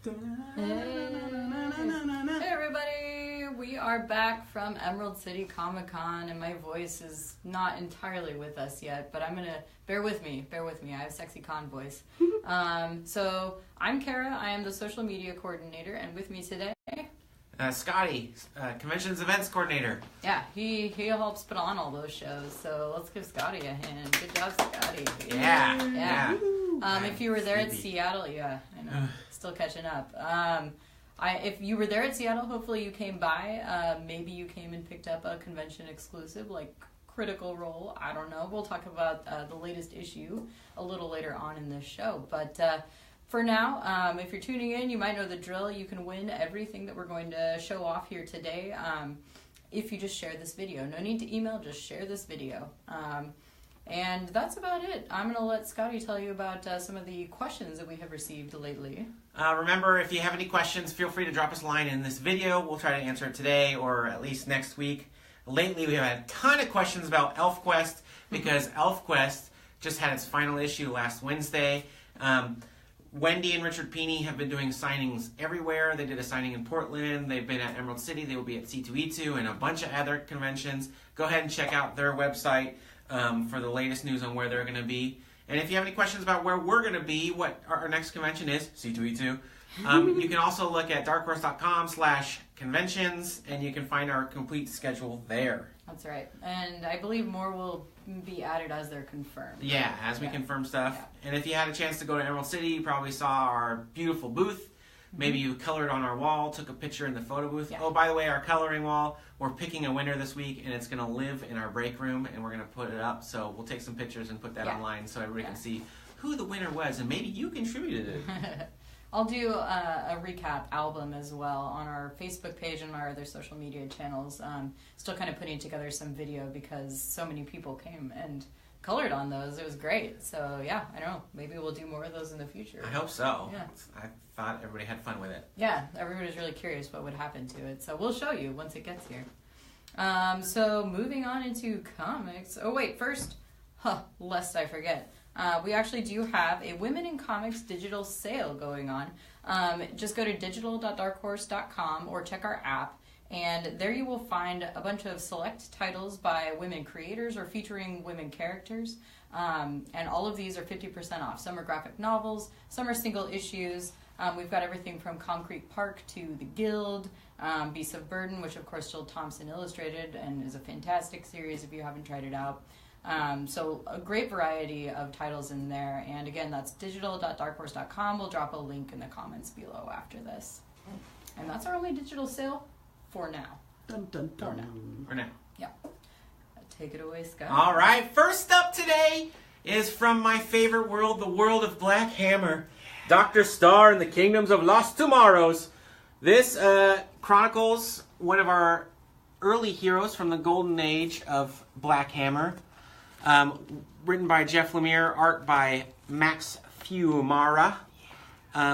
Hey everybody, we are back from Emerald City Comic Con, and my voice is not entirely with us yet, but I'm gonna bear with me. I have sexy con voice. So I'm Kara. I am the social media coordinator, and with me today, Scotty, conventions events coordinator. Yeah, he helps put on all those shows. So let's give Scotty a hand. Good job, Scotty. Yeah. If you were there at Seattle, I know, still catching up. If you were there at Seattle, hopefully you came by. Maybe you came and picked up a convention exclusive like Critical Role. I don't know. We'll talk about the latest issue a little later on in this show. But for now, if you're tuning in, you might know the drill. You can win everything that we're going to show off here today if you just share this video. No need to email, just share this video. And that's about it. I'm going to let Scotty tell you about some of the questions that we have received lately. Remember, if you have any questions, feel free to drop us a line in this video. We'll try to answer it today or at least next week. Lately, we have had a ton of questions about ElfQuest because ElfQuest just had its final issue last Wednesday. Wendy and Richard Peeney have been doing signings everywhere. They did a signing in Portland. They've been at Emerald City. They will be at C2E2 and a bunch of other conventions. Go ahead and check out their website for the latest news on where they're going to be. And if you have any questions about where we're going to be, what our next convention is, C2E2, you can also look at darkhorse.com/conventions, and you can find our complete schedule there. That's right. And I believe more will be added as they're confirmed. Yeah, as we confirm stuff. Yeah. And if you had a chance to go to Emerald City, you probably saw our beautiful booth. Maybe you colored on our wall, took a picture in the photo booth. Yeah. Oh, by the way, our coloring wall, we're picking a winner this week, and it's going to live in our break room, and we're going to put it up. So we'll take some pictures and put that online so everybody can see who the winner was, and maybe you contributed it. I'll do a recap album as well on our Facebook page and our other social media channels. Still kind of putting together some video because so many people came and colored on those. It was great. So yeah, I don't know. Maybe we'll do more of those in the future. I hope so. Yeah. I thought everybody had fun with it. Yeah, everybody was really curious what would happen to it. So we'll show you once it gets here. So moving on into comics. Oh wait, first, lest I forget. We actually do have a Women in Comics digital sale going on. Just go to digital.darkhorse.com or check our app, and there you will find a bunch of select titles by women creators or featuring women characters. And all of these are 50% off. Some are graphic novels, some are single issues. We've got everything from Concrete Park to The Guild, Beasts of Burden, which of course Jill Thompson illustrated and is a fantastic series if you haven't tried it out. So a great variety of titles in there. And again, that's digital.darkhorse.com. We'll drop a link in the comments below after this. And that's our only digital sale for now. Dun, dun, dun. For now. Yeah. Take it away, Scott. All right. First up today is from my favorite world, the world of Black Hammer. Dr. Star and the Kingdoms of Lost Tomorrows. This chronicles one of our early heroes from the golden age of Black Hammer. Written by Jeff Lemire, art by Max Fiumara.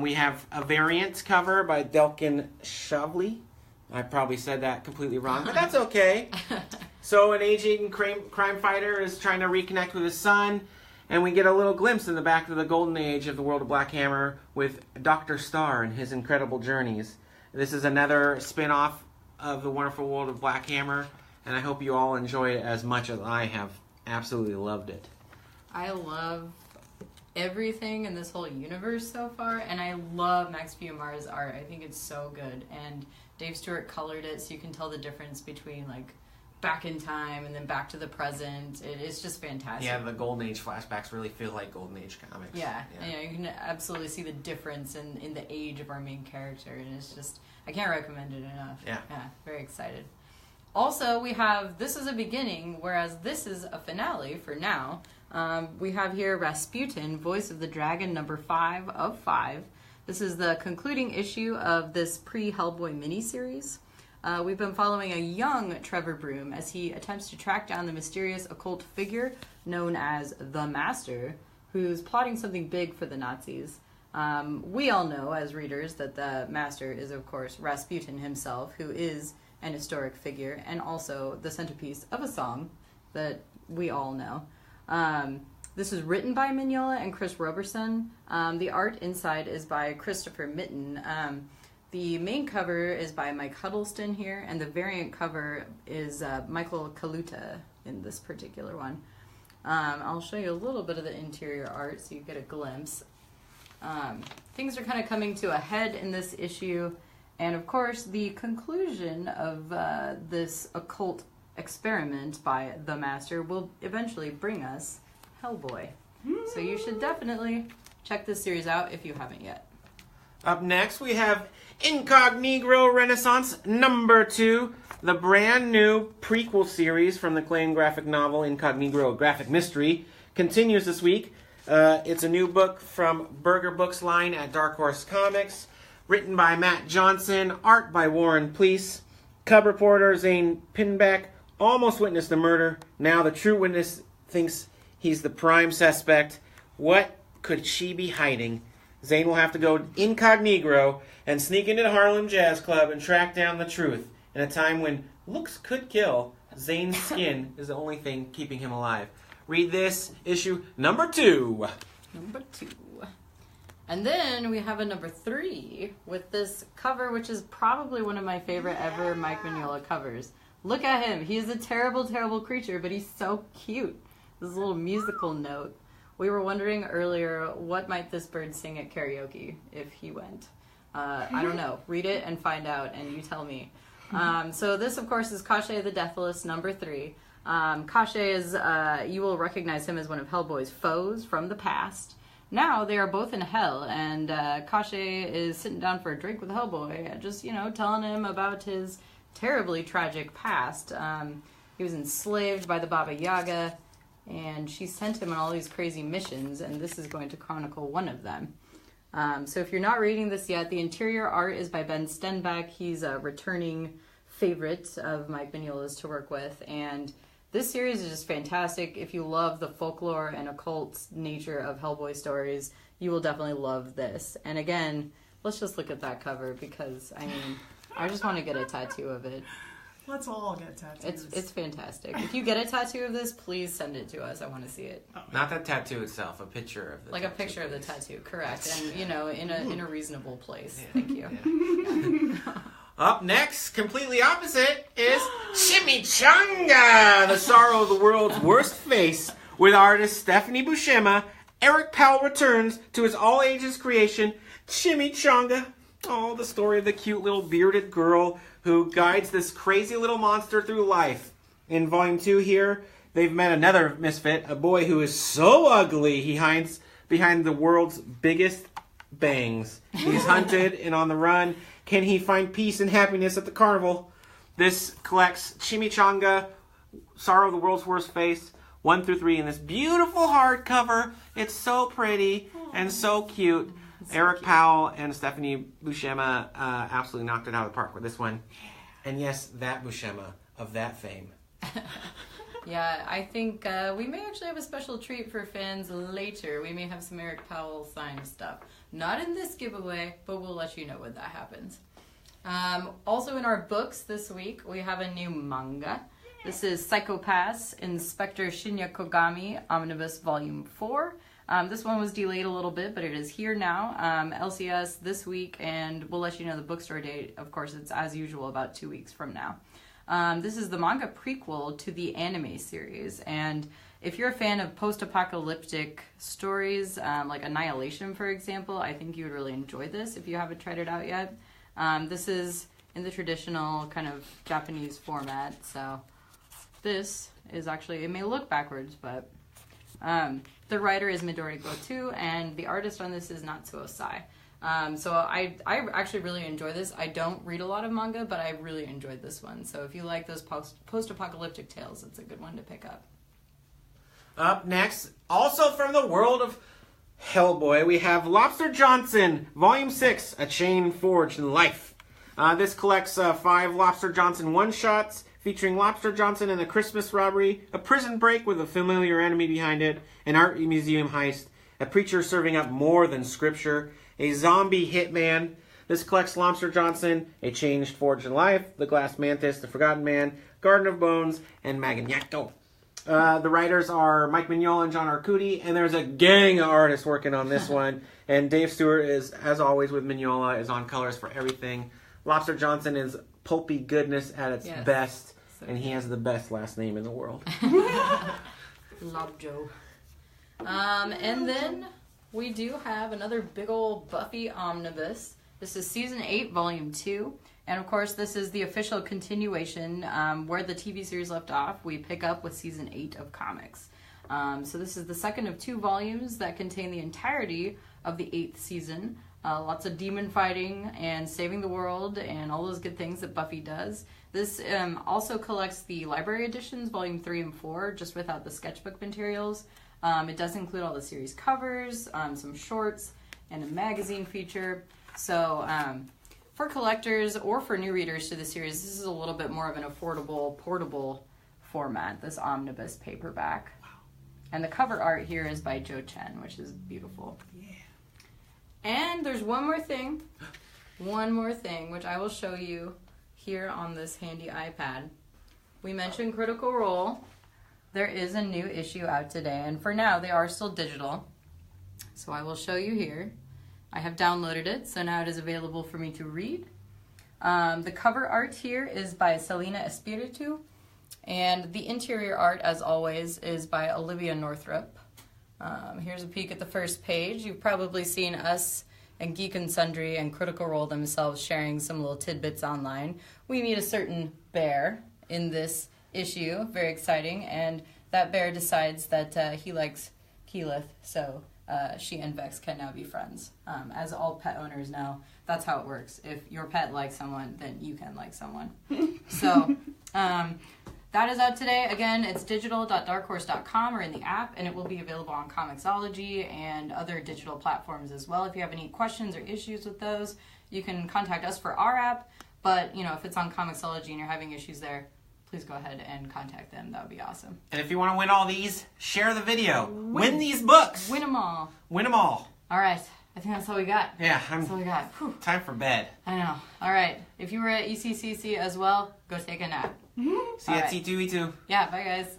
We have a variant cover by Delkin Shavli. I probably said that completely wrong, but that's okay. So an aging crime fighter is trying to reconnect with his son, and we get a little glimpse in the back of the golden age of the world of Black Hammer with Dr. Star and his incredible journeys. This is another spin-off of the wonderful world of Black Hammer, and I hope you all enjoy it as much as I have. Absolutely loved it. I love everything in this whole universe so far, and I love Max Fiumara's art. I think it's so good, and Dave Stewart colored it so you can tell the difference between like back in time and then back to the present. It's just fantastic. Yeah, the Golden Age flashbacks really feel like Golden Age comics. Yeah. You can absolutely see the difference in the age of our main character, and it's just, I can't recommend it enough. Yeah, very excited. Also, we have This Is a Beginning, whereas this is a finale for now. We have here Rasputin, Voice of the Dragon, number 5 of 5. This is the concluding issue of this pre-Hellboy miniseries. We've been following a young Trevor Broom as he attempts to track down the mysterious occult figure known as the Master, who's plotting something big for the Nazis. We all know, as readers, that the Master is, of course, Rasputin himself, who is an historic figure and also the centerpiece of a song that we all know. This is written by Mignola and Chris Roberson. The art inside is by Christopher Mitten. The main cover is by Mike Huddleston here, and the variant cover is Michael Kaluta in this particular one. I'll show you a little bit of the interior art so you get a glimpse. Things are kind of coming to a head in this issue, and of course the conclusion of this occult experiment by the Master will eventually bring us Hellboy. So you should definitely check this series out if you haven't yet. Up next, we have Incognegro Renaissance #2, the brand new prequel series from the acclaimed graphic novel Incognegro Graphic Mystery. Continues this week. It's a new book from Burger Books line at Dark Horse Comics, written by Matt Johnson, art by Warren Pleece. Cub reporter Zane Pinback almost witnessed the murder. Now the true witness thinks he's the prime suspect. What could she be hiding? Zane will have to go incognegro and sneak into the Harlem Jazz Club and track down the truth. In a time when looks could kill, Zane's skin is the only thing keeping him alive. Read this, issue #2. #2. And then we have a #3 with this cover, which is probably one of my favorite ever Mike Mignola covers. Look at him. He is a terrible, terrible creature, but he's so cute. This is a little musical note. We were wondering earlier, what might this bird sing at karaoke if he went? I don't know. Read it and find out, and you tell me. So this, of course, is Kashe the Deathless, #3. Kashe is, you will recognize him as one of Hellboy's foes from the past. Now they are both in hell, and Kashe is sitting down for a drink with Hellboy, just, telling him about his terribly tragic past. He was enslaved by the Baba Yaga, and she sent him on all these crazy missions, and this is going to chronicle one of them. So if you're not reading this yet, the interior art is by Ben Stenbeck. He's a returning favorite of Mike Mignola's to work with, and this series is just fantastic. If you love the folklore and occult nature of Hellboy stories, you will definitely love this. And again, let's just look at that cover, because, I just want to get a tattoo of it. Let's all get tattoos. It's fantastic. If you get a tattoo of this, please send it to us. I want to see it. Not that tattoo itself, a picture of the tattoo. Like a picture of the tattoo, correct. And, in a reasonable place. Yeah. Thank you. Yeah. Up next, completely opposite, is Chimichanga, the sorrow of the world's worst face. With artist Stephanie Buscema, Eric Powell returns to his all-ages creation, Chimichanga. Oh, the story of the cute little bearded girl who guides this crazy little monster through life. In Volume 2 here, they've met another misfit, a boy who is so ugly he hides behind the world's biggest bangs. He's hunted and on the run. Can he find peace and happiness at the carnival? This collects Chimichanga, Sorrow of the World's Worst Face, 1 through 3 in this beautiful hardcover. It's so pretty and so cute. Eric Powell and Stephanie Buscema absolutely knocked it out of the park with this one. And yes, that Buscema of that fame. Yeah, I think we may actually have a special treat for fans later. We may have some Eric Powell signed stuff. Not in this giveaway, but we'll let you know when that happens. Also in our books this week, we have a new manga. This is Psychopaths Inspector Shinya Kogami Omnibus Volume 4. This one was delayed a little bit, but it is here now. LCS this week, and we'll let you know the bookstore date. Of course, it's as usual about 2 weeks from now. This is the manga prequel to the anime series, and if you're a fan of post-apocalyptic stories, like Annihilation, for example, I think you would really enjoy this if you haven't tried it out yet. This is in the traditional kind of Japanese format, so this is actually, it may look backwards, but the writer is Midori Goto, and the artist on this is Natsuo Sai. So I actually really enjoy this. I don't read a lot of manga, but I really enjoyed this one. So if you like those post-apocalyptic tales, it's a good one to pick up. Up next, also from the world of Hellboy, we have Lobster Johnson, Volume 6, A Chain Forged in Life. This collects 5 Lobster Johnson one-shots, featuring Lobster Johnson in a Christmas robbery, a prison break with a familiar enemy behind it, an art museum heist, a preacher serving up more than scripture, a zombie hitman. This collects Lobster Johnson, A Changed Forged in Life, The Glass Mantis, The Forgotten Man, Garden of Bones, and Magneto. The writers are Mike Mignola and John Arcudi, and there's a gang of artists working on this one. And Dave Stewart is, as always with Mignola, is on colors for everything. Lobster Johnson is pulpy goodness at its best, and he has the best last name in the world. Lobjo. And then we do have another big old Buffy omnibus. This is Season 8, Volume 2. And of course, this is the official continuation where the TV series left off. We pick up with Season 8 of comics. So this is the second of 2 volumes that contain the entirety of the 8th season. Lots of demon fighting and saving the world and all those good things that Buffy does. This also collects the library editions, Volume 3 and 4, just without the sketchbook materials. It does include all the series covers, some shorts, and a magazine feature. So for collectors or for new readers to the series, this is a little bit more of an affordable, portable format, this omnibus paperback. Wow. And the cover art here is by Joe Chen, which is beautiful. Yeah. And there's one more thing, which I will show you here on this handy iPad. We mentioned Critical Role. There is a new issue out today, and for now, they are still digital. So I will show you here. I have downloaded it, so now it is available for me to read. The cover art here is by Selena Espiritu, and the interior art, as always, is by Olivia Northrup. Here's a peek at the first page. You've probably seen us and Geek and Sundry and Critical Role themselves sharing some little tidbits online. We meet a certain bear in this issue, very exciting, and that bear decides that he likes Keyleth, so she and Vex can now be friends. As all pet owners know, that's how it works. If your pet likes someone, then you can like someone. So that is out today. Again, it's digital.darkhorse.com or in the app, and it will be available on Comixology and other digital platforms as well. If you have any questions or issues with those, you can contact us for our app, but if it's on Comixology and you're having issues there, please go ahead and contact them. That would be awesome. And if you want to win all these, share the video. Win these books. Win them all. Win them all. All right. I think that's all we got. Yeah. That's all we got. Whew. Time for bed. I know. All right. If you were at ECCC as well, go take a nap. See you at T2E2. Yeah. Bye, guys.